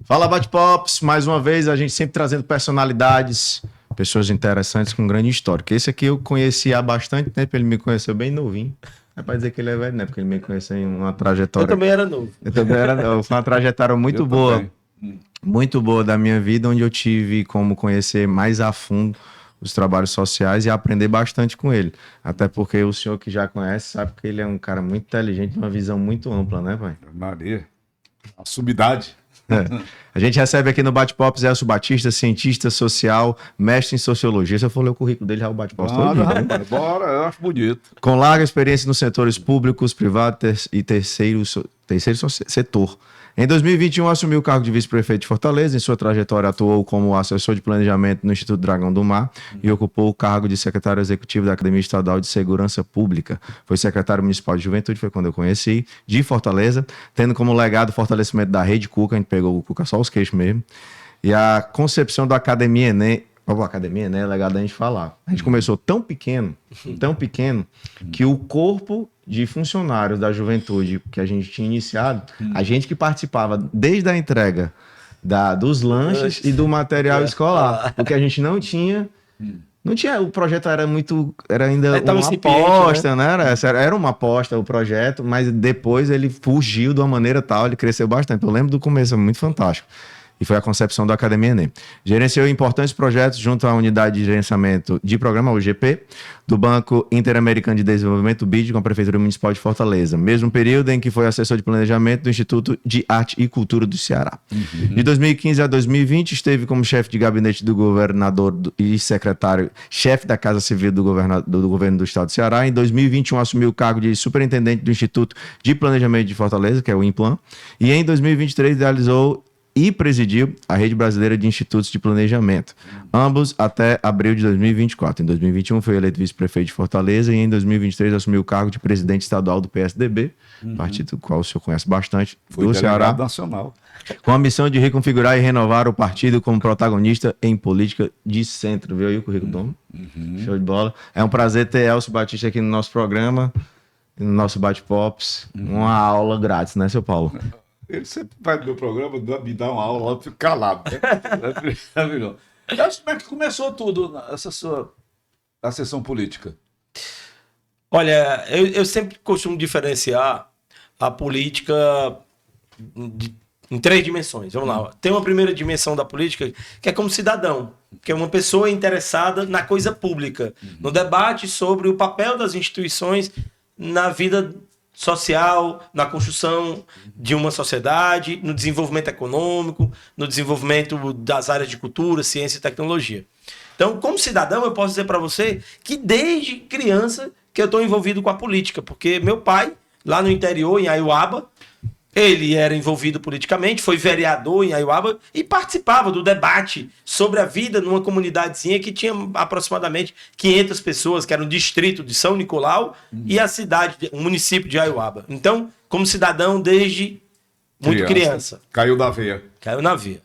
Fala, Bate-Pops! Mais uma vez, a gente sempre trazendo personalidades, pessoas interessantes com grande história. Esse aqui eu conheci há bastante tempo, ele me conheceu bem novinho. É pra dizer que ele é velho, né? Porque ele me conheceu em uma trajetória... Eu também era novo. Eu também era novo. Foi uma trajetória muito boa. Muito boa da minha vida, onde eu tive como conhecer mais a fundo os trabalhos sociais e aprender bastante com ele. Até porque o senhor que já conhece sabe que ele é um cara muito inteligente, uma visão muito ampla, né, pai? Maria, a sumidade. A gente recebe aqui no Bate-Pops Elcio Batista, cientista social, mestre em sociologia. Se eu for ler o currículo dele, já é o Bate-Pops todo dia, né? Bora, eu acho bonito. Com larga experiência nos setores públicos, privados e terceiro setor. Em 2021, assumiu o cargo de vice-prefeito de Fortaleza. Em sua trajetória, atuou como assessor de planejamento no Instituto Dragão do Mar e ocupou o cargo de secretário executivo da Academia Estadual de Segurança Pública. Foi secretário municipal de Juventude, foi quando eu conheci, de Fortaleza, tendo como legado o fortalecimento da Rede Cuca. A gente pegou o Cuca só os queixos mesmo. E a concepção da Academia Enem. A Academia Enem é legal da gente falar. A gente começou tão pequeno, que o corpo de funcionários da juventude que a gente tinha iniciado, a gente que participava desde a entrega dos lanches e do material escolar, porque a gente não tinha, o projeto era ainda uma aposta, né? Era uma aposta o projeto, mas depois ele fugiu de uma maneira tal, ele cresceu bastante. Eu lembro do começo, muito fantástico. E foi a concepção da Academia Enem. Gerenciou importantes projetos junto à Unidade de Gerenciamento de Programa, UGP, do Banco Interamericano de Desenvolvimento, BID, com a Prefeitura Municipal de Fortaleza. Mesmo período em que foi assessor de planejamento do Instituto de Arte e Cultura do Ceará. De 2015 a 2020, esteve como chefe de gabinete do governador e secretário-chefe da Casa Civil do governo do Estado do Ceará. Em 2021, assumiu o cargo de superintendente do Instituto de Planejamento de Fortaleza, que é o INPLAN. E em 2023, realizou e presidiu a Rede Brasileira de Institutos de Planejamento, ambos até abril de 2024. Em 2021 foi eleito vice-prefeito de Fortaleza e em 2023 assumiu o cargo de presidente estadual do PSDB, partido do qual o senhor conhece bastante, foi do Ceará, nacional, com a missão de reconfigurar e renovar o partido como protagonista em política de centro. Viu aí o currículo? Show de bola. É um prazer ter Elcio Batista aqui no nosso programa, no nosso Bate-Pops. Uma aula grátis, né, seu Paulo? Ele sempre vai no meu programa, me dá uma aula, eu fico calado. Né? Como é que começou tudo, essa sua ascensão política? Olha, eu sempre costumo diferenciar a política em três dimensões. Vamos lá. Tem uma primeira dimensão da política que é como cidadão, que é uma pessoa interessada na coisa pública, no debate sobre o papel das instituições na vida social, na construção de uma sociedade, no desenvolvimento econômico, no desenvolvimento das áreas de cultura, ciência e tecnologia. Então, como cidadão, eu posso dizer para você que desde criança que eu estou envolvido com a política, porque meu pai, lá no interior, em Aiuaba, ele era envolvido politicamente, foi vereador em Aiuaba e participava do debate sobre a vida numa comunidadezinha que tinha aproximadamente 500 pessoas, que era o distrito de São Nicolau e a cidade, o município de Aiuaba. Então, como cidadão desde muito criança. Caiu da veia. Caiu na veia.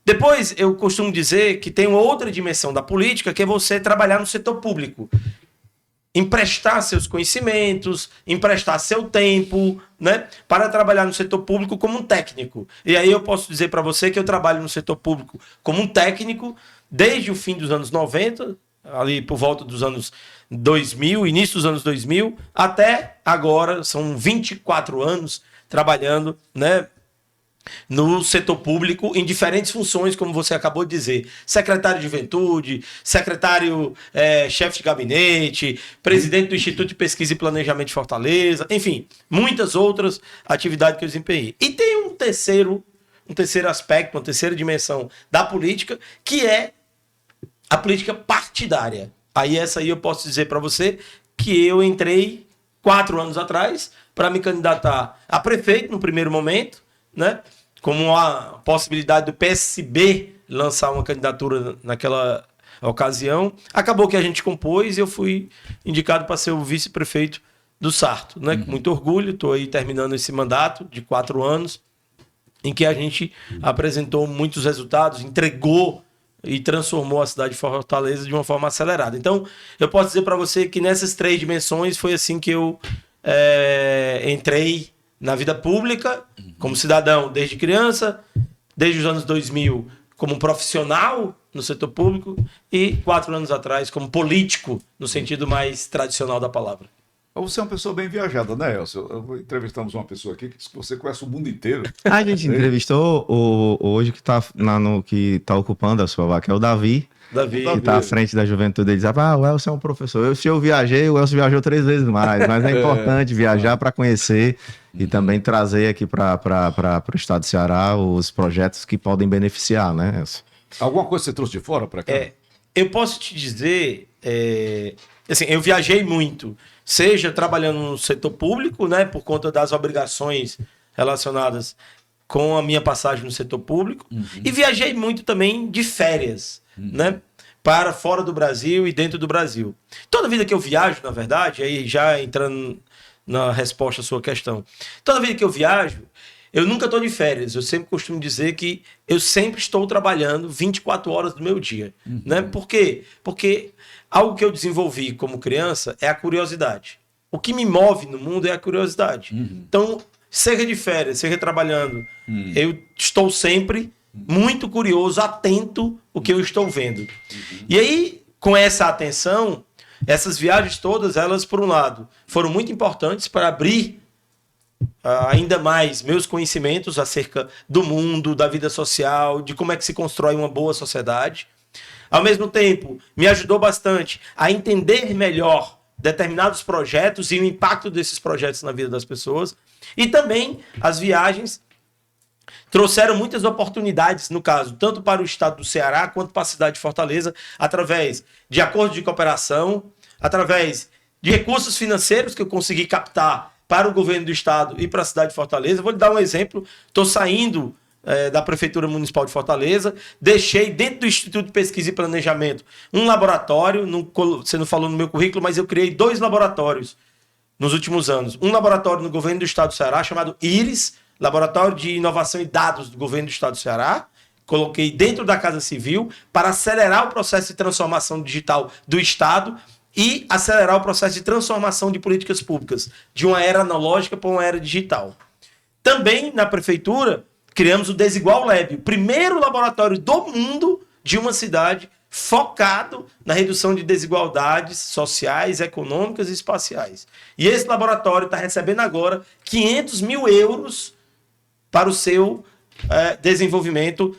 Depois, eu costumo dizer que tem uma outra dimensão da política, que é você trabalhar no setor público. Emprestar seus conhecimentos, emprestar seu tempo, né, para trabalhar no setor público como um técnico. E aí eu posso dizer para você que eu trabalho no setor público como um técnico desde o fim dos anos 90, ali por volta dos anos 2000, início dos anos 2000, até agora, são 24 anos trabalhando, né, no setor público, em diferentes funções, como você acabou de dizer. Secretário de Juventude, secretário, chefe de gabinete, presidente do Instituto de Pesquisa e Planejamento de Fortaleza, enfim, muitas outras atividades que eu desempenhei. E tem um terceiro aspecto, uma terceira dimensão da política, que é a política partidária. Aí essa aí eu posso dizer para você que eu entrei 4 anos atrás para me candidatar a prefeito no primeiro momento, né? Como a possibilidade do PSB lançar uma candidatura naquela ocasião. Acabou que a gente compôs e eu fui indicado para ser o vice-prefeito do Sarto, né? Com muito orgulho, estou aí terminando esse mandato de 4 anos, em que a gente apresentou muitos resultados, entregou e transformou a cidade de Fortaleza de uma forma acelerada. Então, eu posso dizer para você que nessas 3 dimensões foi assim que eu entrei na vida pública, como cidadão desde criança, desde os anos 2000 como profissional no setor público e 4 anos atrás como político, no sentido mais tradicional da palavra. Você é uma pessoa bem viajada, né, Elcio? Entrevistamos uma pessoa aqui que disse que você conhece o mundo inteiro. A gente entrevistou hoje que tá ocupando a sua vaga, que é o Davi. Davi. Que tá à frente da juventude. Ele diz, o Elcio é um professor. Se eu viajei, o Elcio viajou 3 vezes mais. Mas é importante viajar para conhecer e também trazer aqui para o estado do Ceará os projetos que podem beneficiar, né, Elcio? Alguma coisa você trouxe de fora para cá? Eu posso te dizer, assim, eu viajei muito, seja trabalhando no setor público, né, por conta das obrigações relacionadas com a minha passagem no setor público, e viajei muito também de férias, né, para fora do Brasil e dentro do Brasil. Toda vida que eu viajo, na verdade, aí já entrando na resposta à sua questão, toda vida que eu viajo, eu nunca estou de férias. Eu sempre costumo dizer que eu sempre estou trabalhando 24 horas do meu dia. Né? Por quê? Porque algo que eu desenvolvi como criança é a curiosidade. O que me move no mundo é a curiosidade. Então, seja de férias, seja trabalhando, eu estou sempre muito curioso, atento ao que eu estou vendo. E aí, com essa atenção, essas viagens todas, elas, por um lado, foram muito importantes para abrir ainda mais meus conhecimentos acerca do mundo, da vida social, de como é que se constrói uma boa sociedade. Ao mesmo tempo, me ajudou bastante a entender melhor determinados projetos e o impacto desses projetos na vida das pessoas. E também as viagens trouxeram muitas oportunidades, no caso, tanto para o estado do Ceará quanto para a cidade de Fortaleza, através de acordos de cooperação, através de recursos financeiros que eu consegui captar para o governo do estado e para a cidade de Fortaleza. Vou lhe dar um exemplo. Estou saindo da Prefeitura Municipal de Fortaleza, deixei dentro do Instituto de Pesquisa e Planejamento um laboratório, você não falou no meu currículo, mas eu criei 2 laboratórios nos últimos anos. Um laboratório no governo do estado do Ceará, chamado IRIS, Laboratório de Inovação e Dados do governo do estado do Ceará. Coloquei dentro da Casa Civil para acelerar o processo de transformação digital do estado e acelerar o processo de transformação de políticas públicas, de uma era analógica para uma era digital. Também, na prefeitura, criamos o Desigual Lab, o primeiro laboratório do mundo de uma cidade focado na redução de desigualdades sociais, econômicas e espaciais. E esse laboratório está recebendo agora 500 mil euros para o seu desenvolvimento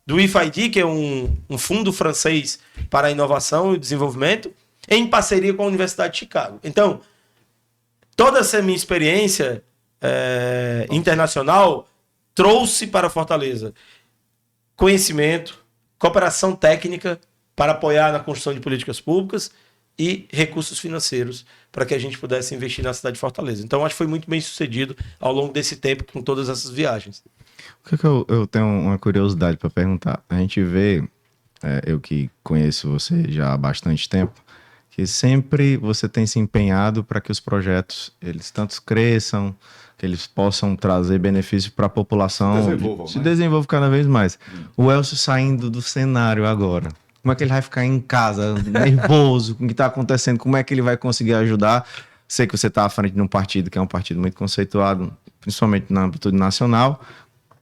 do IFID, que é um fundo francês para a inovação e desenvolvimento, em parceria com a Universidade de Chicago. Então, toda essa minha experiência internacional trouxe para Fortaleza conhecimento, cooperação técnica para apoiar na construção de políticas públicas e recursos financeiros para que a gente pudesse investir na cidade de Fortaleza. Então, acho que foi muito bem sucedido ao longo desse tempo com todas essas viagens. O que eu tenho uma curiosidade para perguntar? A gente vê, eu que conheço você já há bastante tempo, que sempre você tem se empenhado para que os projetos eles tanto cresçam, que eles possam trazer benefício para a população, se desenvolvam cada vez mais. O Elcio saindo do cenário agora, como é que ele vai ficar em casa, nervoso com o que está acontecendo, como é que ele vai conseguir ajudar? Sei que você está à frente de um partido que é um partido muito conceituado, principalmente na amplitude nacional.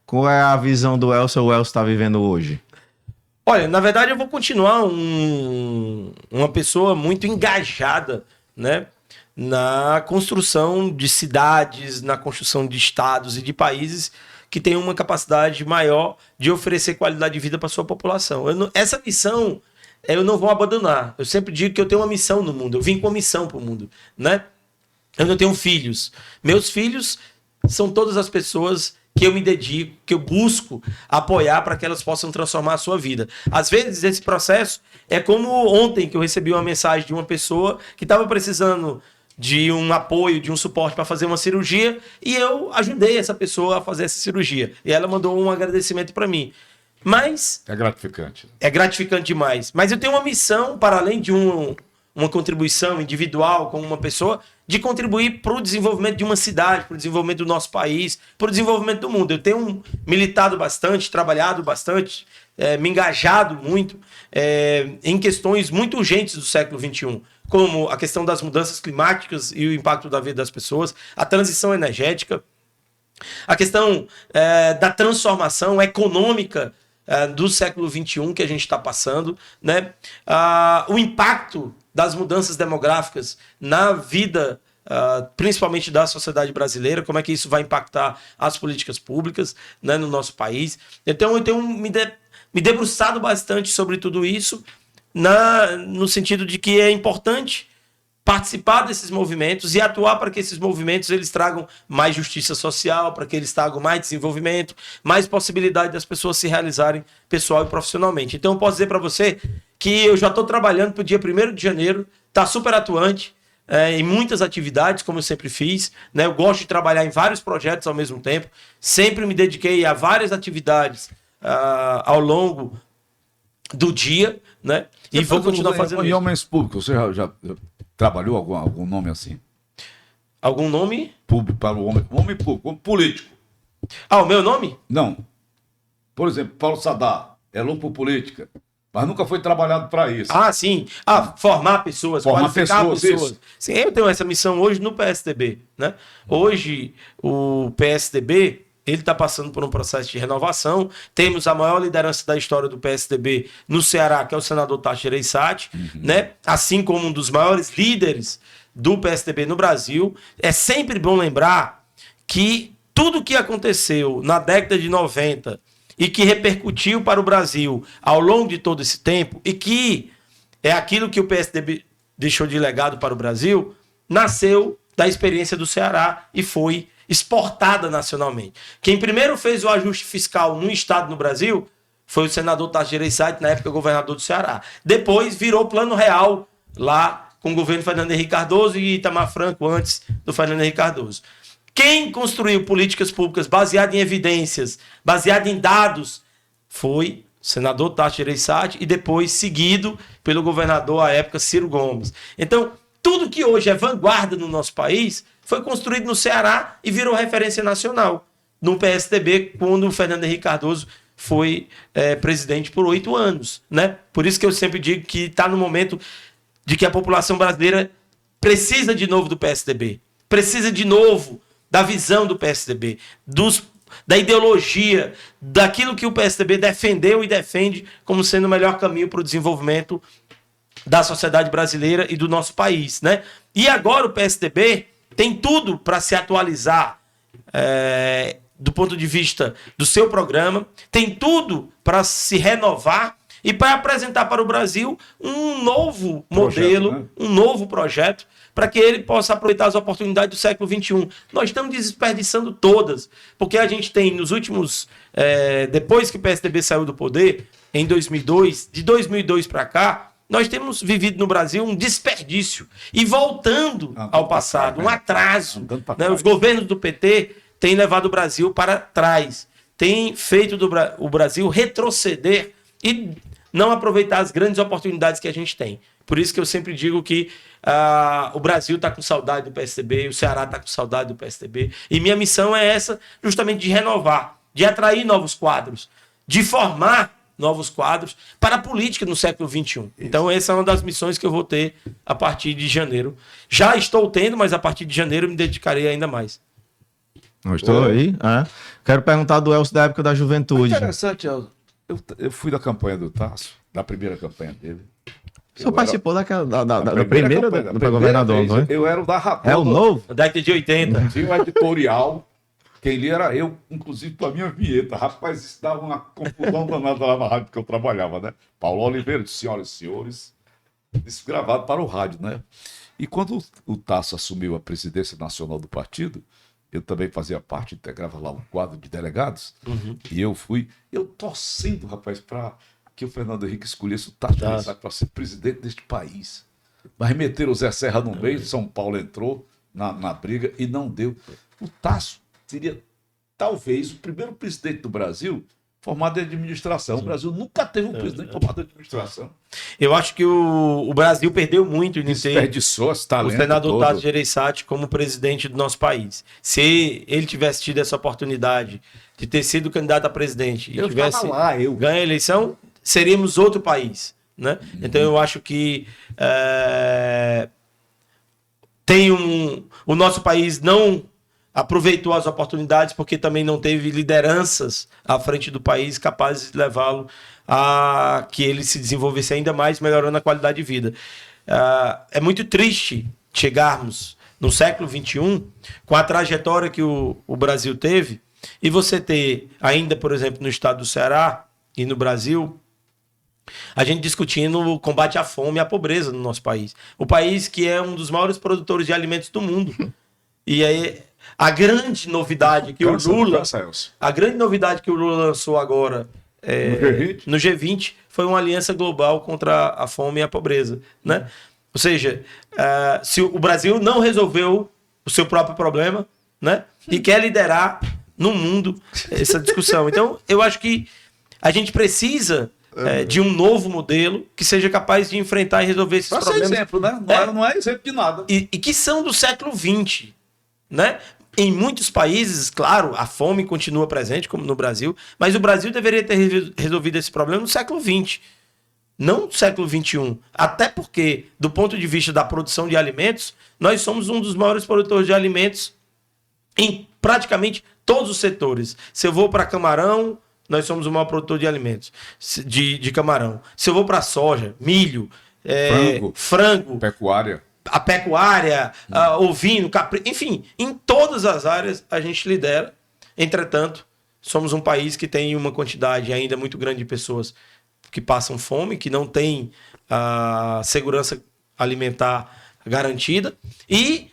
Qual é a visão do Elcio, o Elcio está vivendo hoje? Olha, na verdade eu vou continuar uma pessoa muito engajada, né, na construção de cidades, na construção de estados e de países que tenham uma capacidade maior de oferecer qualidade de vida para a sua população. Essa missão eu não vou abandonar. Eu sempre digo que eu tenho uma missão no mundo. Eu vim com uma missão para o mundo, né? Eu não tenho filhos. Meus filhos são todas as pessoas que eu me dedico, que eu busco apoiar para que elas possam transformar a sua vida. Às vezes, esse processo é como ontem que eu recebi uma mensagem de uma pessoa que estava precisando de um apoio, de um suporte para fazer uma cirurgia e eu ajudei essa pessoa a fazer essa cirurgia. E ela mandou um agradecimento para mim. Mas... é gratificante. É gratificante demais. Mas eu tenho uma missão, para além de uma contribuição individual como uma pessoa, de contribuir para o desenvolvimento de uma cidade, para o desenvolvimento do nosso país, para o desenvolvimento do mundo. Eu tenho militado bastante, trabalhado bastante, me engajado muito em questões muito urgentes do século XXI, como a questão das mudanças climáticas e o impacto da vida das pessoas, a transição energética, A questão da transformação econômica do século XXI que a gente está passando, né? O impacto das mudanças demográficas na vida, principalmente da sociedade brasileira, como é que isso vai impactar as políticas públicas, né, no nosso país. Então eu tenho me debruçado bastante sobre tudo isso, no sentido de que é importante participar desses movimentos e atuar para que esses movimentos eles tragam mais justiça social, para que eles tragam mais desenvolvimento, mais possibilidade das pessoas se realizarem pessoal e profissionalmente. Então eu posso dizer para você que eu já estou trabalhando para o dia 1º de janeiro, está super atuante em muitas atividades, como eu sempre fiz, né? Eu gosto de trabalhar em vários projetos ao mesmo tempo, sempre me dediquei a várias atividades ao longo do dia, né? E vou continuar fazendo isso. isso. Em homens públicos, você já trabalhou algum nome assim? Algum nome? Público, para o homem público, como político. O meu nome? Não. Por exemplo, Paulo Sadar é louco por política, mas nunca foi trabalhado para isso. Sim. Formar pessoas, qualificar pessoas. Sim, eu tenho essa missão hoje no PSDB, né? Hoje, o PSDB, ele está passando por um processo de renovação. Temos a maior liderança da história do PSDB no Ceará, que é o senador Tasso Gereissati, né? Assim como um dos maiores líderes do PSDB no Brasil. É sempre bom lembrar que tudo que aconteceu na década de 90 e que repercutiu para o Brasil ao longo de todo esse tempo, e que é aquilo que o PSDB deixou de legado para o Brasil, nasceu da experiência do Ceará e foi exportada nacionalmente. Quem primeiro fez o ajuste fiscal no estado no Brasil foi o senador Tasso Gereissati, na época governador do Ceará. Depois virou plano real lá com o governo Fernando Henrique Cardoso e Itamar Franco antes do Fernando Henrique Cardoso. Quem construiu políticas públicas baseadas em evidências, baseadas em dados, foi o senador Tasso Gereissati e depois seguido pelo governador à época Ciro Gomes. Então, tudo que hoje é vanguarda no nosso país foi construído no Ceará e virou referência nacional no PSDB quando o Fernando Henrique Cardoso foi presidente por 8 anos, né? Por isso que eu sempre digo que está no momento de que a população brasileira precisa de novo do PSDB, precisa de novo da visão do PSDB, da ideologia, daquilo que o PSDB defendeu e defende como sendo o melhor caminho para o desenvolvimento da sociedade brasileira e do nosso país, né? E agora o PSDB tem tudo para se atualizar do ponto de vista do seu programa, tem tudo para se renovar e para apresentar para o Brasil um novo modelo, né? Um novo projeto, para que ele possa aproveitar as oportunidades do século XXI. Nós estamos desperdiçando todas, porque a gente tem nos últimos... depois que o PSDB saiu do poder, em 2002, de 2002 para cá, nós temos vivido no Brasil um desperdício. E voltando ao passado, um atraso. Né? Os governos do PT têm levado o Brasil para trás, têm feito o Brasil retroceder e não aproveitar as grandes oportunidades que a gente tem. Por isso que eu sempre digo que o Brasil está com saudade do PSDB, o Ceará está com saudade do PSDB. E minha missão é essa, justamente de renovar, de atrair novos quadros, de formar novos quadros para a política no século XXI. Então essa é uma das missões que eu vou ter a partir de janeiro. Já estou tendo, mas a partir de janeiro eu me dedicarei ainda mais. Estou aí. Quero perguntar do Elcio da época da juventude. Interessante, eu fui da campanha do Tasso, da primeira campanha dele. O senhor participou da primeira para governador, não é? Eu era o da Radon. É o novo? Da década de 80. Tinha um editorial, quem lia era eu, inclusive com a minha vinheta. Rapaz, isso dava uma confusão danada lá na rádio que eu trabalhava, né? Paulo Oliveira, senhoras e senhores, isso gravado para o rádio, né? E quando o Tasso assumiu a presidência nacional do partido, eu também fazia parte, integrava lá um quadro de delegados, e eu torcendo, rapaz, para que o Fernando Henrique escolhesse o Tasso para ser presidente deste país. Mas meteram o Zé Serra no meio, São Paulo entrou na briga e não deu. O Tasso seria, talvez, o primeiro presidente do Brasil formado em administração. O Brasil nunca teve um presidente formado em administração. Eu acho que o Brasil perdeu muito em ter desperdiçou esse talento o senador todo. Tasso Gereissati como presidente do nosso país. Se ele tivesse tido essa oportunidade de ter sido candidato a presidente e tivesse ganho a eleição, seríamos outro país, né? Então eu acho que o nosso país aproveitou as oportunidades porque também não teve lideranças à frente do país capazes de levá-lo a que ele se desenvolvesse ainda mais, melhorando a qualidade de vida. É muito triste chegarmos no século XXI com a trajetória que o Brasil teve e você ter ainda, por exemplo, no estado do Ceará e no Brasil, a gente discutindo o combate à fome e à pobreza no nosso país. O país que é um dos maiores produtores de alimentos do mundo. E aí, a grande novidade que o Lula lançou agora no G20 foi uma aliança global contra a fome e a pobreza, né? Ou seja, se o Brasil não resolveu o seu próprio problema, né? E quer liderar no mundo essa discussão. Então, eu acho que a gente precisa de um novo modelo que seja capaz de enfrentar e resolver esses problemas. Ser exemplo, né? Não é exemplo de nada. E que são do século XX, né? Em muitos países, claro, a fome continua presente, como no Brasil, mas o Brasil deveria ter resolvido esse problema no século XX, não no século XXI. Até porque, do ponto de vista da produção de alimentos, nós somos um dos maiores produtores de alimentos em praticamente todos os setores. Se eu vou para camarão, nós somos o maior produtor de alimentos, de camarão. Se eu vou para soja, milho, frango, pecuária, a pecuária, ovino, capri, enfim, em todas as áreas a gente lidera. Entretanto, somos um país que tem uma quantidade ainda muito grande de pessoas que passam fome, que não tem a segurança alimentar garantida, e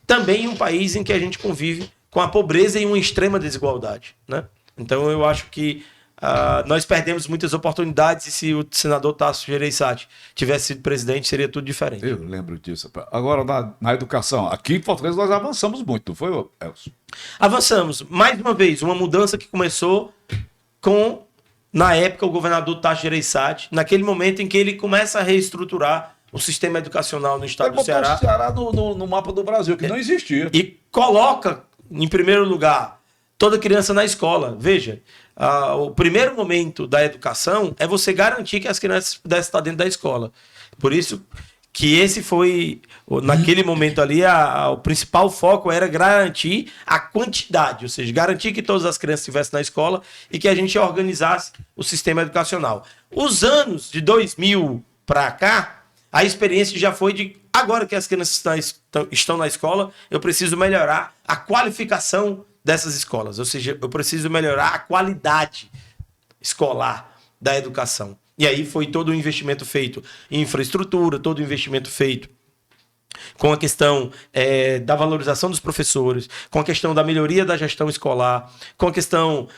também um país em que a gente convive com a pobreza e uma extrema desigualdade, né? Então eu acho que nós perdemos muitas oportunidades e se o senador Tasso Gereissati tivesse sido presidente, seria tudo diferente. Eu lembro disso. Agora, na educação, aqui em Fortaleza nós avançamos muito, não foi, Elcio? Avançamos. Mais uma vez, uma mudança que começou com, na época, o governador Tasso Gereissati, naquele momento em que ele começa a reestruturar o sistema educacional no estado do Ceará. O Ceará no mapa do Brasil, que não existia. E coloca, em primeiro lugar, toda criança na escola. Veja, o primeiro momento da educação é você garantir que as crianças pudessem estar dentro da escola. Por isso que esse foi, naquele momento ali, o principal foco era garantir a quantidade, ou seja, garantir que todas as crianças estivessem na escola e que a gente organizasse o sistema educacional. Os anos de 2000 para cá, a experiência já foi de, agora que as crianças estão na escola, eu preciso melhorar a qualificação dessas escolas, ou seja, eu preciso melhorar a qualidade escolar da educação. E aí foi todo o investimento feito em infraestrutura, todo o investimento feito com a questão da valorização dos professores, com a questão da melhoria da gestão escolar, com a questão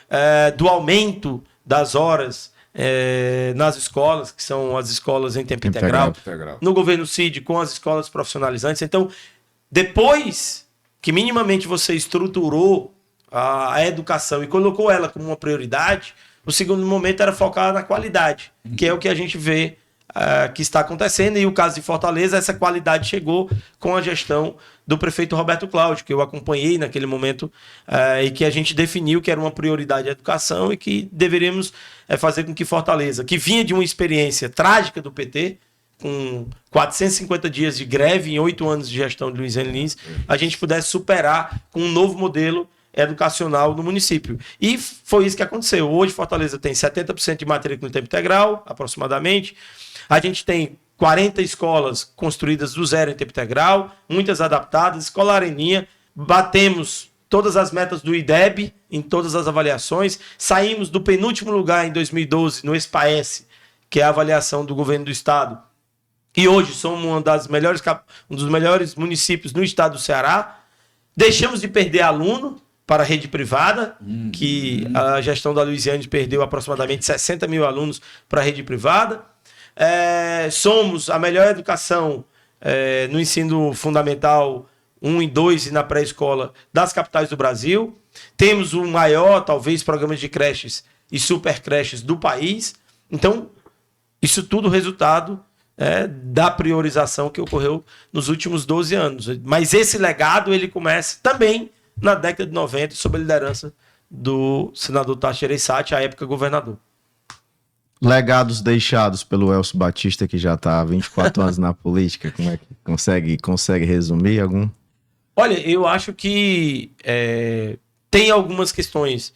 do aumento das horas nas escolas, que são as escolas em tempo integral. No governo Cid, com as escolas profissionalizantes. Então, depois que minimamente você estruturou a educação e colocou ela como uma prioridade, o segundo momento era focar na qualidade, que é o que a gente vê que está acontecendo. E o caso de Fortaleza, essa qualidade chegou com a gestão do prefeito Roberto Cláudio, que eu acompanhei naquele momento e que a gente definiu que era uma prioridade a educação e que deveríamos fazer com que Fortaleza, que vinha de uma experiência trágica do PT, com 450 dias de greve em 8 anos de gestão de Luiziane Lins, a gente pudesse superar com um novo modelo educacional no município. E foi isso que aconteceu. Hoje Fortaleza tem 70% de matrícula em tempo integral, aproximadamente. A gente tem 40 escolas construídas do zero em tempo integral, muitas adaptadas, escola Areninha, batemos todas as metas do IDEB em todas as avaliações, saímos do penúltimo lugar em 2012 no SPAES, que é a avaliação do governo do estado, e hoje somos um dos melhores municípios no estado do Ceará. Deixamos de perder aluno para a rede privada, que a gestão da Luiziane perdeu aproximadamente 60 mil alunos para a rede privada. Somos a melhor educação no ensino fundamental 1 e 2 e na pré-escola das capitais do Brasil. Temos o maior, talvez, programa de creches e super creches do país. Então, isso tudo resultado da priorização que ocorreu nos últimos 12 anos. Mas esse legado ele começa também na década de 90, sob a liderança do senador Tasso Gereissati, à época governador. Legados deixados pelo Elcio Batista, que já está há 24 anos na política, como é que consegue resumir algum? Olha, eu acho que tem algumas questões,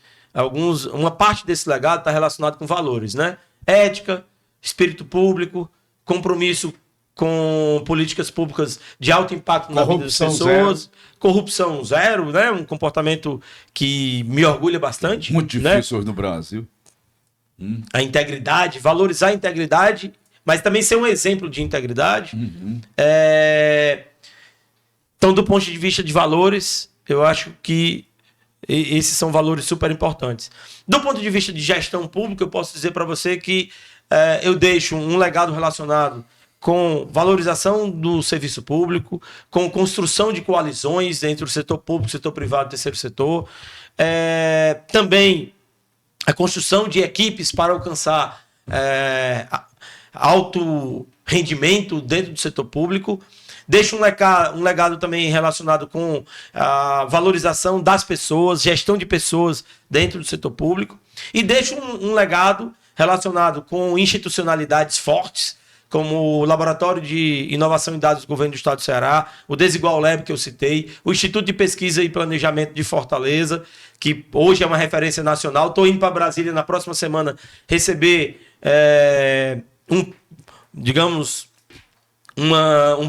uma parte desse legado está relacionado com valores, né? Ética, espírito público, compromisso com políticas públicas de alto impacto na vida das pessoas, corrupção zero, né? Um comportamento que me orgulha bastante. Muito né? difícil hoje no Brasil. A integridade, valorizar a integridade, mas também ser um exemplo de integridade. Então, do ponto de vista de valores, eu acho que esses são valores super importantes. Do ponto de vista de gestão pública, eu posso dizer para você que eu deixo um legado relacionado com valorização do serviço público, com construção de coalizões entre o setor público, setor privado e terceiro setor. Também a construção de equipes para alcançar alto rendimento dentro do setor público. Deixa um legado também relacionado com a valorização das pessoas, gestão de pessoas dentro do setor público. E deixa um legado relacionado com institucionalidades fortes, como o Laboratório de Inovação em Dados do Governo do Estado do Ceará, o Desigual Lab que eu citei, o Instituto de Pesquisa e Planejamento de Fortaleza, que hoje é uma referência nacional. Estou indo para Brasília na próxima semana receber um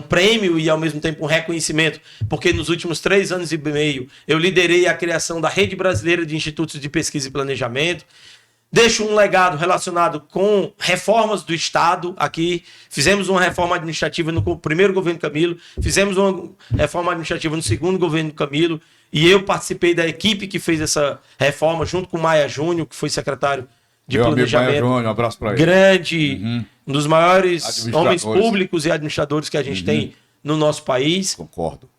prêmio e, ao mesmo tempo, um reconhecimento, porque nos últimos 3 anos e meio eu liderei a criação da Rede Brasileira de Institutos de Pesquisa e Planejamento. Deixo um legado relacionado com reformas do Estado. Aqui fizemos uma reforma administrativa no primeiro governo Camilo, fizemos uma reforma administrativa no segundo governo Camilo, e eu participei da equipe que fez essa reforma, junto com o Maia Júnior, que foi secretário de planejamento. Amigo Maia Júnior, um abraço para ele. Grande, um dos maiores homens públicos e administradores que a gente tem no nosso país. Concordo.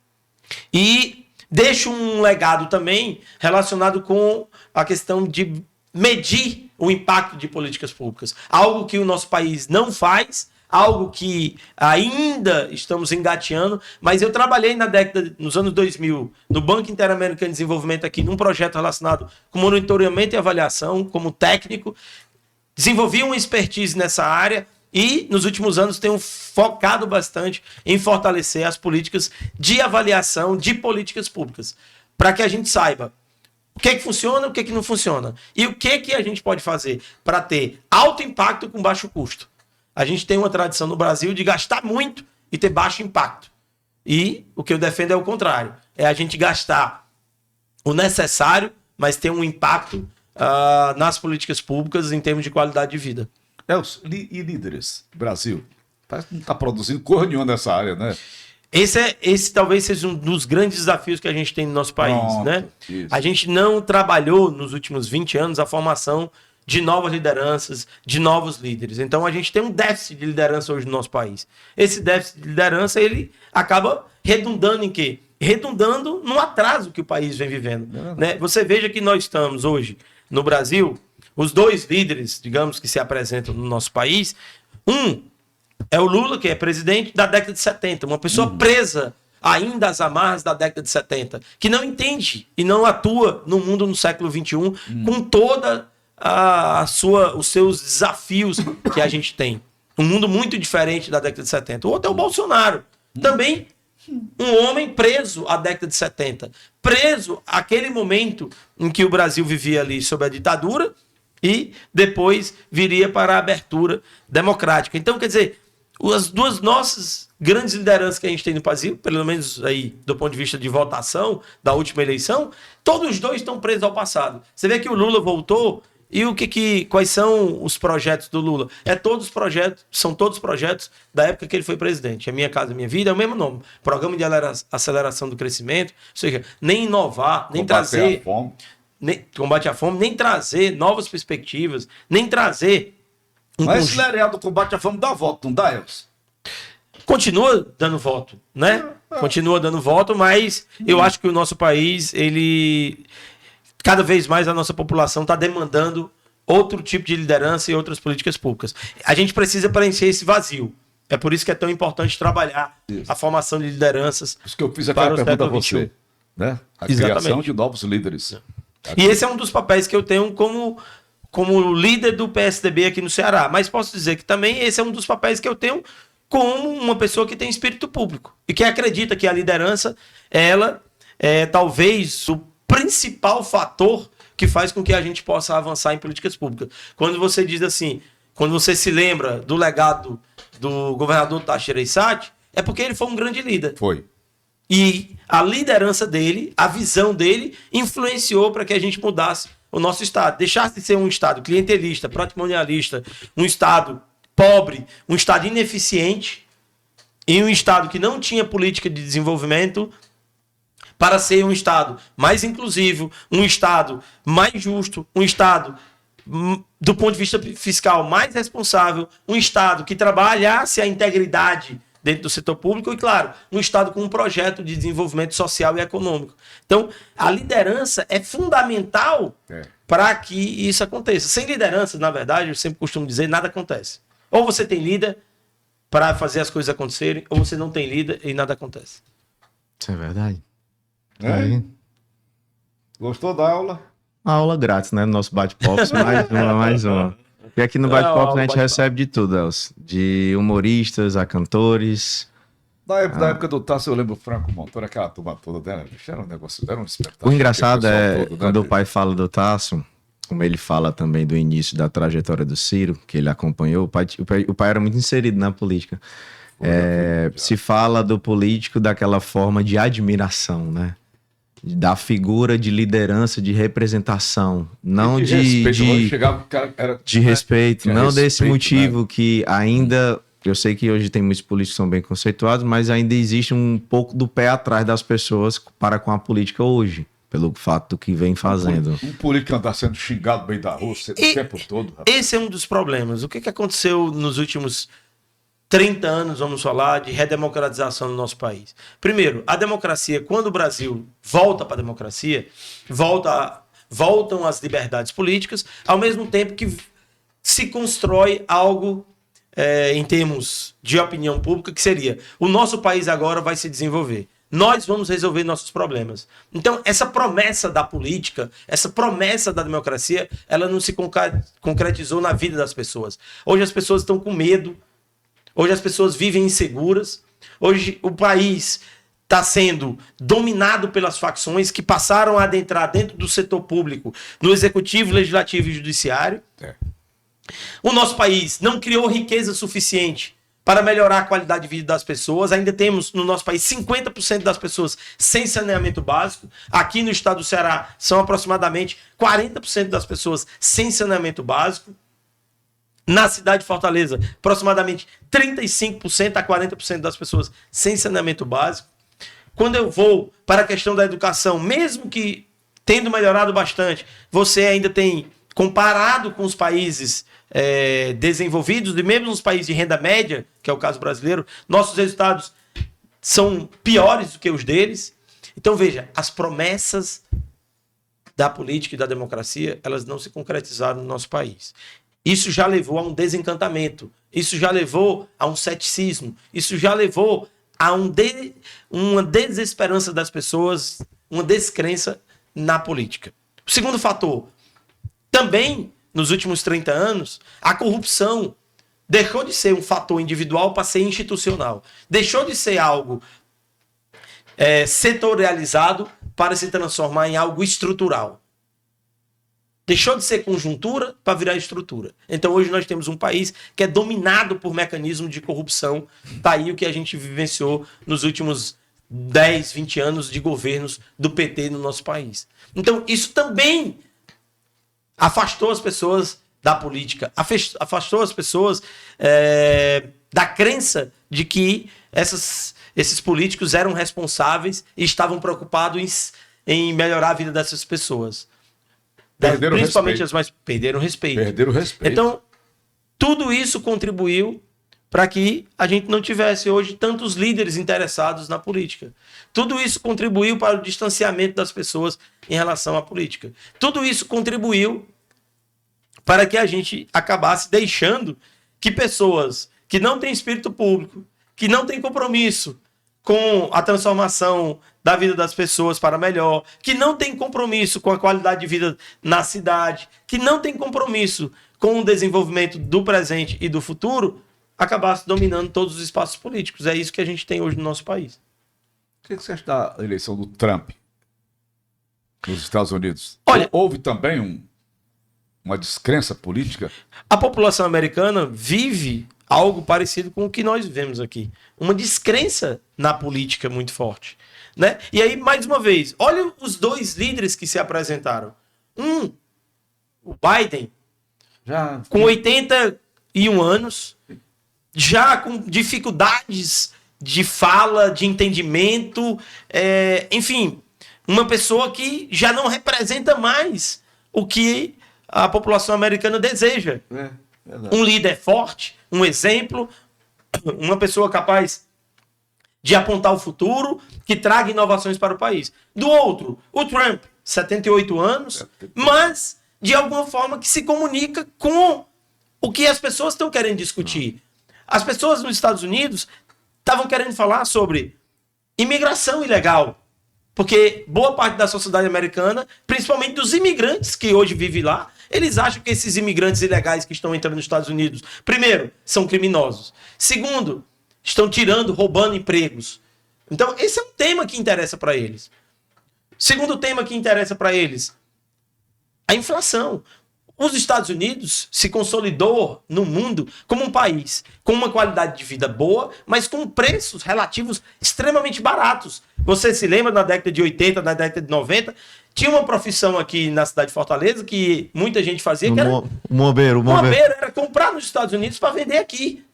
E deixo um legado também relacionado com a questão de medir o impacto de políticas públicas. Algo que o nosso país não faz, algo que ainda estamos engateando, mas eu trabalhei nos anos 2000, no Banco Interamericano de Desenvolvimento aqui, num projeto relacionado com monitoramento e avaliação, como técnico, desenvolvi uma expertise nessa área e, nos últimos anos, tenho focado bastante em fortalecer as políticas de avaliação de políticas públicas, para que a gente saiba o que funciona, o que não funciona. E o que a gente pode fazer para ter alto impacto com baixo custo. A gente tem uma tradição no Brasil de gastar muito e ter baixo impacto. E o que eu defendo é o contrário. É a gente gastar o necessário, mas ter um impacto nas políticas públicas em termos de qualidade de vida. E líderes? Brasil? Parece que não está produzindo coisa nenhuma nessa área, né? Esse talvez seja um dos grandes desafios que a gente tem no nosso país. Pronto, né? Isso. A gente não trabalhou nos últimos 20 anos a formação de novas lideranças, de novos líderes. Então a gente tem um déficit de liderança hoje no nosso país. Esse déficit de liderança, ele acaba redundando em quê? Redundando no atraso que o país vem vivendo. Né? Você veja que nós estamos hoje no Brasil, os 2 líderes, digamos, que se apresentam no nosso país, é o Lula, que é presidente da década de 70, uma pessoa presa ainda às amarras da década de 70, que não entende e não atua no mundo no século XXI com toda os seus desafios que a gente tem. Um mundo muito diferente da década de 70. O outro é o Bolsonaro. Também um homem preso à década de 70. Preso àquele momento em que o Brasil vivia ali sob a ditadura e depois viria para a abertura democrática. Então, quer dizer, as 2 nossas grandes lideranças que a gente tem no Brasil, pelo menos aí do ponto de vista de votação da última eleição, todos os 2 estão presos ao passado. Você vê que o Lula voltou e quais são os projetos do Lula? São todos projetos da época que ele foi presidente. A Minha Casa Minha Vida é o mesmo nome. Programa de aceleração do crescimento, ou seja, nem inovar, nem trazer combate à fome, nem trazer novas perspectivas, nem trazer Mas esse lereado do combate à fome dá voto, não dá, Elcio? Continua dando voto, né? Continua dando voto, mas eu acho que o nosso país, cada vez mais a nossa população está demandando outro tipo de liderança e outras políticas públicas. A gente precisa preencher esse vazio. É por isso que é tão importante trabalhar a formação de lideranças. Por isso que eu fiz aquela pergunta a você. Né? A criação de novos líderes. E esse é um dos papéis que eu tenho como líder do PSDB aqui no Ceará. Mas posso dizer que também esse é um dos papéis que eu tenho como uma pessoa que tem espírito público e que acredita que a liderança, ela é talvez o principal fator que faz com que a gente possa avançar em políticas públicas. Quando você diz assim, quando você se lembra do legado do governador Tasso Gereissati, é porque ele foi um grande líder. Foi. E a liderança dele, a visão dele, influenciou para que a gente mudasse o nosso Estado. Deixasse de ser um Estado clientelista, patrimonialista, um Estado pobre, um Estado ineficiente, e um Estado que não tinha política de desenvolvimento, para ser um Estado mais inclusivo, um Estado mais justo, um Estado, do ponto de vista fiscal, mais responsável, um Estado que trabalhasse a integridade dentro do setor público e, claro, um Estado com um projeto de desenvolvimento social e econômico. Então, a liderança é fundamental para que isso aconteça. Sem liderança, na verdade, eu sempre costumo dizer, nada acontece. Ou você tem líder para fazer as coisas acontecerem, ou você não tem líder e nada acontece. Isso é verdade. É? Gostou da aula? Uma aula grátis, né? No nosso bate-papo. Mais uma. E aqui no bate-papo a gente recebe de tudo, Elcio. De humoristas a cantores. Da época do Tasso, eu lembro o Franco Montoro, aquela turma toda, né? Era um negócio, era um espetáculo. O engraçado é, todo, quando o pai fala do Tasso, como ele fala também do início da trajetória do Ciro, que ele acompanhou, o pai era muito inserido na política. Se fala do político daquela forma de admiração, né? Da figura de liderança, de representação, não de respeito, não desse motivo, né? Que ainda, eu sei que hoje tem muitos políticos que são bem conceituados, mas ainda existe um pouco do pé atrás das pessoas para com a política hoje, pelo fato do que vem fazendo. Um político que anda sendo xingado bem da rua o tempo todo. Rapaz. Esse é um dos problemas. O que aconteceu nos últimos 30 anos, vamos falar, de redemocratização no nosso país. Primeiro, a democracia, quando o Brasil volta para a democracia, voltam as liberdades políticas, ao mesmo tempo que se constrói algo em termos de opinião pública, que seria, o nosso país agora vai se desenvolver. Nós vamos resolver nossos problemas. Então, essa promessa da política, essa promessa da democracia, ela não se concretizou na vida das pessoas. Hoje as pessoas estão com medo. Hoje as pessoas vivem inseguras. Hoje o país está sendo dominado pelas facções que passaram a adentrar dentro do setor público, no executivo, legislativo e judiciário. O nosso país não criou riqueza suficiente para melhorar a qualidade de vida das pessoas. Ainda temos no nosso país 50% das pessoas sem saneamento básico. Aqui no estado do Ceará são aproximadamente 40% das pessoas sem saneamento básico. Na cidade de Fortaleza, aproximadamente 35% a 40% das pessoas sem saneamento básico. Quando eu vou para a questão da educação, mesmo que tendo melhorado bastante, você ainda tem, comparado com os países desenvolvidos, e mesmo nos países de renda média, que é o caso brasileiro, nossos resultados são piores do que os deles. Então, veja, as promessas da política e da democracia, elas não se concretizaram no nosso país. Isso já levou a um desencantamento, isso já levou a um ceticismo, isso já levou a uma desesperança das pessoas, uma descrença na política. O segundo fator, também nos últimos 30 anos, a corrupção deixou de ser um fator individual para ser institucional. Deixou de ser algo setorializado para se transformar em algo estrutural. Deixou de ser conjuntura para virar estrutura. Então hoje nós temos um país que é dominado por mecanismos de corrupção. Está aí o que a gente vivenciou nos últimos 10, 20 anos de governos do PT no nosso país. Então isso também afastou as pessoas da política, afastou as pessoas da crença de que esses políticos eram responsáveis e estavam preocupados em melhorar a vida dessas pessoas. Principalmente as mais perderam respeito. Então, tudo isso contribuiu para que a gente não tivesse hoje tantos líderes interessados na política. Tudo isso contribuiu para o distanciamento das pessoas em relação à política. Tudo isso contribuiu para que a gente acabasse deixando que pessoas que não têm espírito público, que não têm compromisso com a transformação da vida das pessoas para melhor, que não tem compromisso com a qualidade de vida na cidade, que não tem compromisso com o desenvolvimento do presente e do futuro, acabasse dominando todos os espaços políticos. É isso que a gente tem hoje no nosso país. O que você acha da eleição do Trump nos Estados Unidos. Olha- Houve também uma descrença política? A população americana vive algo parecido com o que nós vivemos aqui. Uma descrença na política muito forte. Né? E aí, mais uma vez, olha os dois líderes que se apresentaram. O Biden, Já. com 81 anos, já com dificuldades de fala, de entendimento, enfim, uma pessoa que já não representa mais o que a população americana deseja. Um líder forte, um exemplo, uma pessoa capaz de apontar o futuro, que traga inovações para o país. Do outro, o Trump, 78 anos, mas de alguma forma que se comunica com o que as pessoas estão querendo discutir. As pessoas nos Estados Unidos estavam querendo falar sobre imigração ilegal, porque boa parte da sociedade americana, principalmente dos imigrantes que hoje vivem lá, eles acham que esses imigrantes ilegais que estão entrando nos Estados Unidos, primeiro, são criminosos. Segundo, estão tirando, roubando empregos. Então, esse é um tema que interessa para eles. Segundo tema que interessa para eles, a inflação. Os Estados Unidos se consolidou no mundo como um país com uma qualidade de vida boa, mas com preços relativos extremamente baratos. Você se lembra na década de 80, na década de 90, tinha uma profissão aqui na cidade de Fortaleza que muita gente fazia, que era Mobeiro. era comprar nos Estados Unidos para vender aqui.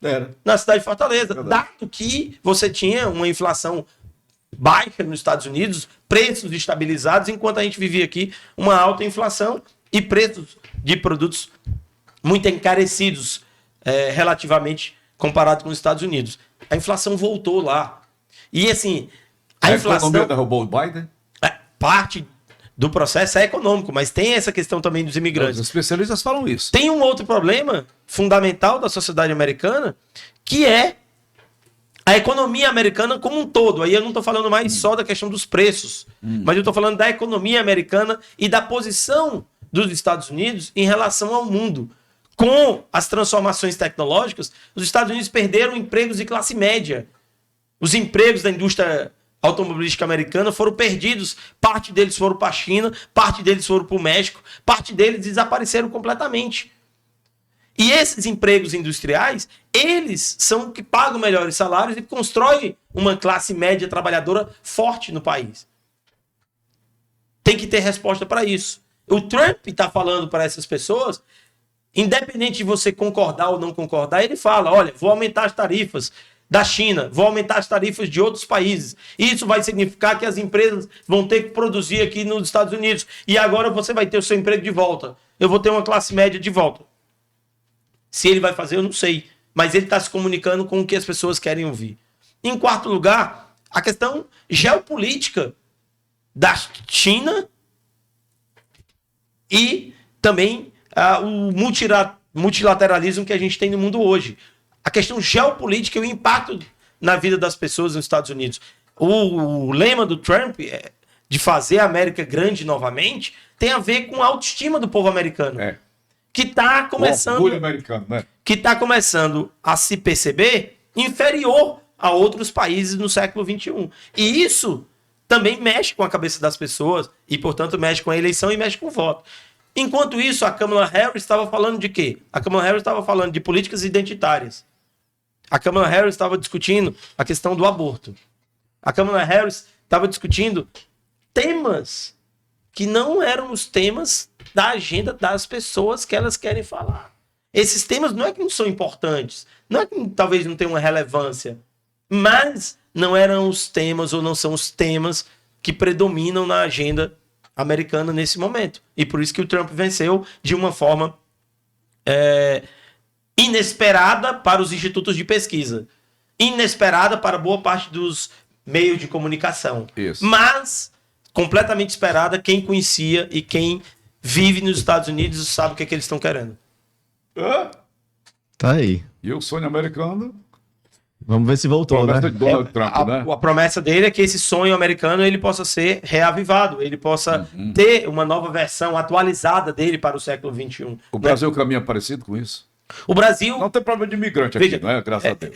Era. Na cidade de Fortaleza. Dado que você tinha uma inflação baixa nos Estados Unidos, preços estabilizados, enquanto a gente vivia aqui uma alta inflação e preços de produtos muito encarecidos relativamente comparado com os Estados Unidos. A inflação voltou lá. E assim, a inflação... economia derrubou o Biden? Parte do processo é econômico, mas tem essa questão também dos imigrantes. Os especialistas falam isso. Tem um outro problema fundamental da sociedade americana, que é a economia americana como um todo. Aí eu não estou falando mais só da questão dos preços, mas eu estou falando da economia americana e da posição dos Estados Unidos em relação ao mundo. Com as transformações tecnológicas, os Estados Unidos perderam empregos de classe média. Os empregos da indústria automobilística americana foram perdidos. Parte deles foram para a China, parte deles foram para o México, parte deles desapareceram completamente. E esses empregos industriais, eles são os que pagam melhores salários e constroem uma classe média trabalhadora forte no país. Tem que ter resposta para isso. O Trump está falando para essas pessoas, independente de você concordar ou não concordar, ele fala, olha, vou aumentar as tarifas da China, vou aumentar as tarifas de outros países. Isso vai significar que as empresas vão ter que produzir aqui nos Estados Unidos. E agora você vai ter o seu emprego de volta. Eu vou ter uma classe média de volta. Se ele vai fazer, eu não sei. Mas ele está se comunicando com o que as pessoas querem ouvir. Em quarto lugar, a questão geopolítica da China e também o multilateralismo que a gente tem no mundo hoje. A questão geopolítica e o impacto na vida das pessoas nos Estados Unidos. O lema do Trump de fazer a América grande novamente tem a ver com a autoestima do povo americano. Que está começando, orgulho americano, né? Que está começando a se perceber inferior a outros países no século XXI. E isso também mexe com a cabeça das pessoas e, portanto, mexe com a eleição e mexe com o voto. Enquanto isso, a Kamala Harris estava falando de quê? A Kamala Harris estava falando de políticas identitárias. A Kamala Harris estava discutindo a questão do aborto. A Kamala Harris estava discutindo temas que não eram os temas da agenda das pessoas que elas querem falar. Esses temas não é que não são importantes, não é que talvez não tenham uma relevância, mas não eram os temas ou não são os temas que predominam na agenda americana nesse momento. E por isso que o Trump venceu de uma forma inesperada para os institutos de pesquisa, inesperada para boa parte dos meios de comunicação, mas completamente esperada. Quem conhecia e quem vive nos Estados Unidos sabe o que eles estão querendo. Tá aí. E o sonho americano? Vamos ver se voltou, né? De Donald Trump, né? A promessa dele é que esse sonho americano ele possa ser reavivado, ele possa ter uma nova versão atualizada dele para o século XXI. O Brasil caminha parecido com isso? O Brasil... Não tem problema de imigrante aqui, não é? Graças a Deus.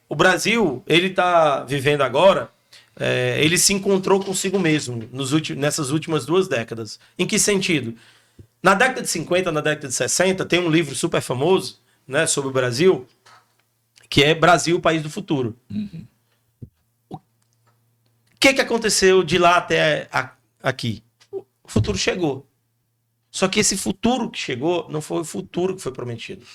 O Brasil, ele está vivendo agora ele se encontrou consigo mesmo nessas últimas 2 décadas. Em que sentido? Na década de 50, na década de 60, tem um livro super famoso, né, sobre o Brasil, que é Brasil, País do Futuro. Uhum. O que aconteceu de lá até aqui? O futuro chegou. Só que esse futuro que chegou não foi o futuro que foi prometido.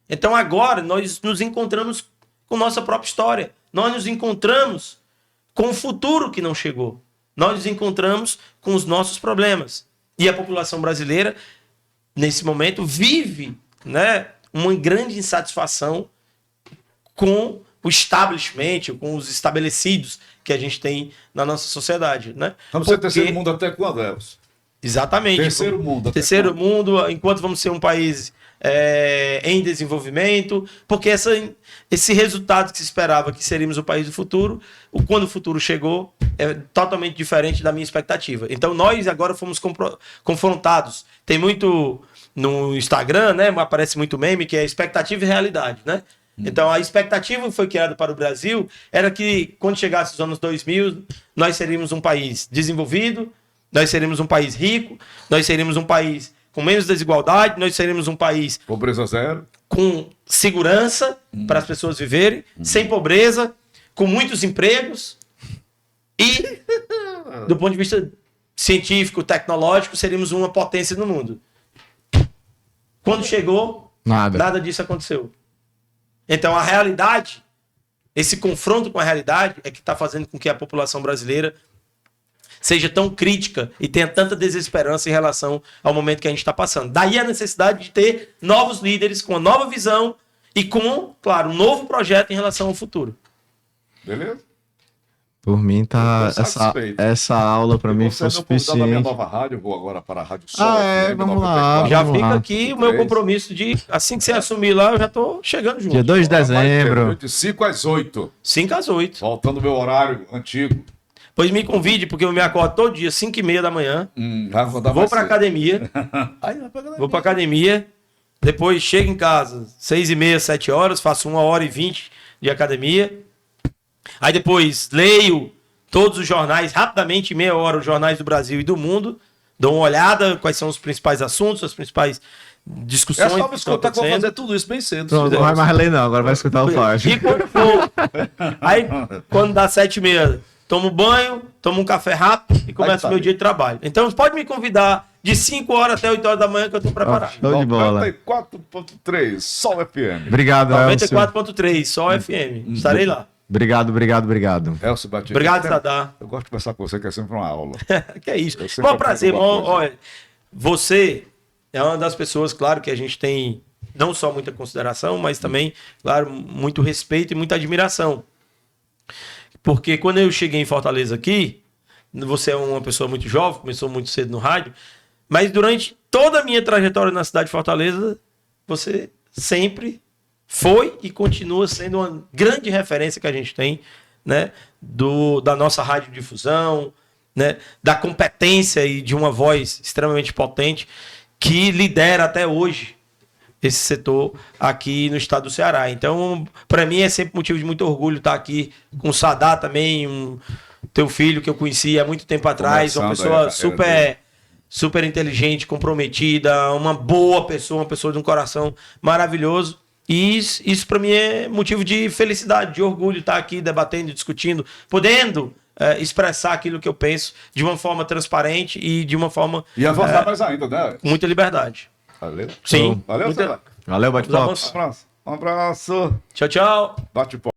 Então agora nós nos encontramos com nossa própria história. Nós nos encontramos com o futuro que não chegou. Nós nos encontramos com os nossos problemas. E a população brasileira, nesse momento, vive, né, uma grande insatisfação com o establishment, com os estabelecidos que a gente tem na nossa sociedade. Né? Vamos ser terceiro mundo até quando, Elcio? Exatamente. Terceiro mundo. Terceiro mundo, enquanto vamos ser um país em desenvolvimento, porque esse resultado que se esperava que seríamos o país do futuro, quando o futuro chegou, é totalmente diferente da minha expectativa. Então nós agora fomos confrontados. Tem muito no Instagram, né? Aparece muito meme, que é expectativa e realidade, né? Então a expectativa que foi criada para o Brasil era que quando chegasse os anos 2000, nós seríamos um país desenvolvido, nós seríamos um país rico, nós seríamos um país com menos desigualdade, nós seríamos um país... Pobreza zero. Com segurança para as pessoas viverem, sem pobreza, com muitos empregos e, do ponto de vista científico, tecnológico, seríamos uma potência no mundo. Quando chegou, nada disso aconteceu. Então a realidade, esse confronto com a realidade é que está fazendo com que a população brasileira seja tão crítica e tenha tanta desesperança em relação ao momento que a gente está passando. Daí a necessidade de ter novos líderes com uma nova visão e com, claro, um novo projeto em relação ao futuro. Beleza? Por mim, tá essa aula para mim foi suficiente. Da minha nova rádio, eu vou agora para a Rádio Sol. Vamos lá. Já fica aqui o meu compromisso de, assim que você assumir lá, eu já tô chegando junto. Dia 2 de dezembro. De 5 às 8. 5 às 8. Voltando ao meu horário antigo. Pois me convide, porque eu me acordo todo dia, 5h30 da manhã. Vou pra academia. Vou pra academia. Depois chego em casa, 6h30, 7 horas. Faço 1h20 de academia. Aí depois leio todos os jornais, rapidamente, meia hora, os jornais do Brasil e do mundo. Dou uma olhada, quais são os principais assuntos, as principais discussões. É só me escutar que eu vou fazer tudo isso bem cedo. Não vai mais ler não, agora vai escutar o Fábio. E quando for... Aí, quando dá 7h30... tomo banho, tomo um café rápido e começo o meu dia de trabalho. Então, pode me convidar de 5 horas até 8 horas da manhã que eu estou preparado. Show de bola. 94.3, Sol FM. Obrigado, Elcio. 94.3, Sol FM. Estarei lá. Obrigado. Elcio Batista. Obrigado, Sadá. Eu gosto de conversar com você, que é sempre uma aula. Que é isso. Bom, prazer. Olha, você é uma das pessoas, claro, que a gente tem não só muita consideração, mas também, claro, muito respeito e muita admiração. Porque quando eu cheguei em Fortaleza aqui, você é uma pessoa muito jovem, começou muito cedo no rádio, mas durante toda a minha trajetória na cidade de Fortaleza, você sempre foi e continua sendo uma grande referência que a gente tem, né, da nossa radiodifusão, né, da competência e de uma voz extremamente potente que lidera até hoje esse setor aqui no estado do Ceará. Então, para mim é sempre motivo de muito orgulho estar aqui com o Sadá também, teu filho que eu conheci há muito tempo atrás, uma pessoa super inteligente, comprometida, uma boa pessoa, uma pessoa de um coração maravilhoso. E isso para mim é motivo de felicidade, de orgulho estar aqui debatendo, discutindo, podendo expressar aquilo que eu penso de uma forma transparente e de uma forma... E avançar mais ainda, né? Com muita liberdade. Valeu. Sim. Valeu, Valeu, bate-papo. Um abraço. Tchau, tchau. Bate-papo.